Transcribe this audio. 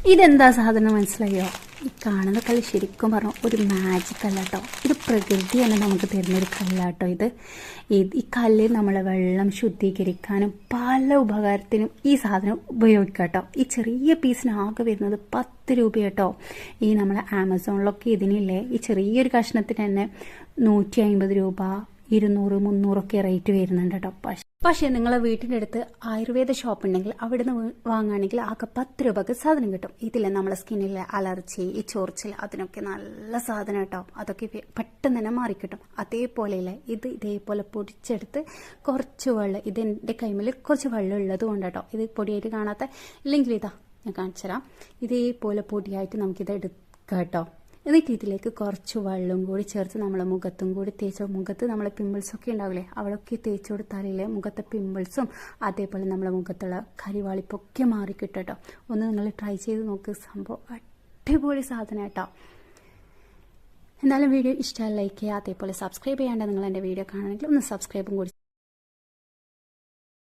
ഇതെന്താ സാധനം മനസ്സിലായോ? ഈ കാണുന്ന കല്ല് ശരിക്കും പറഞ്ഞാൽ ഒരു മാജിക് അല്ല കേട്ടോ. ഇത് പ്രകൃതി തന്നെ നമുക്ക് തരുന്നൊരു കല്ലാട്ടോ. ഈ കല്ല് നമ്മളെ വെള്ളം ശുദ്ധീകരിക്കാനും പല ഉപകാരത്തിനും ഈ സാധനം ഉപയോഗിക്കാം കേട്ടോ. ഈ ചെറിയ പീസിന് ആകെ വരുന്നത് 10 രൂപ കേട്ടോ. ഈ നമ്മളെ ആമസോണിലൊക്കെ ഇതിനില്ലേ ഈ ചെറിയൊരു കഷ്ണത്തിന് തന്നെ 150 രൂപ, 200, 300 റേറ്റ് വരുന്നുണ്ട് കേട്ടോ. പക്ഷേ നിങ്ങളെ വീട്ടിൻ്റെ അടുത്ത് ആയുർവേദ ഷോപ്പ് ഉണ്ടെങ്കിൽ അവിടെ നിന്ന് വാങ്ങുകയാണെങ്കിൽ ആകെ 10 രൂപക്ക് സാധനം കിട്ടും. ഇതില്ലേ നമ്മളെ സ്കിന്നിലെ അലർജി, ഈ ചൊറിച്ചിൽ, അതിനൊക്കെ നല്ല സാധനം കേട്ടോ. അതൊക്കെ പെട്ടെന്ന് തന്നെ മാറിക്കിട്ടും. അതേപോലെയല്ലേ ഇതേപോലെ പൊടിച്ചെടുത്ത് കുറച്ച് വെള്ളം, ഇതെൻ്റെ കൈമിൽ കുറച്ച് വെള്ളം ഉള്ളത് കൊണ്ട് കേട്ടോ. ഇത് പൊടിയായിട്ട് കാണാത്ത ഇല്ലെങ്കിൽ ഇതാ ഞാൻ കാണിച്ചു തരാം. ഇതേപോലെ പൊടിയായിട്ട് നമുക്കിത് എടുക്കാം കേട്ടോ. എന്നിട്ട് ഇതിലേക്ക് കുറച്ച് വെള്ളം കൂടി ചേർത്ത് നമ്മളെ മുഖത്തും കൂടി തേച്ചോ. മുഖത്ത് നമ്മളെ പിമ്പിൾസൊക്കെ ഉണ്ടാവില്ലേ, അവളൊക്കെ തേച്ച് കൊടുത്താലേ മുഖത്തെ പിമ്പിൾസും അതേപോലെ നമ്മളെ മുഖത്തുള്ള കരിവാളിപ്പൊക്കെ മാറിക്കിട്ടും കേട്ടോ. ഒന്ന് നിങ്ങൾ ട്രൈ ചെയ്ത് നോക്ക്. സംഭവം അടിപൊളി സാധനം കേട്ടോ. എന്തായാലും വീഡിയോ ഇഷ്ടമായി ലൈക്ക് ചെയ്യുക. അതേപോലെ സബ്സ്ക്രൈബ് ചെയ്യാണ്ട് നിങ്ങൾ എൻ്റെ വീഡിയോ കാണണമെങ്കിൽ ഒന്ന് സബ്സ്ക്രൈബും കൂടി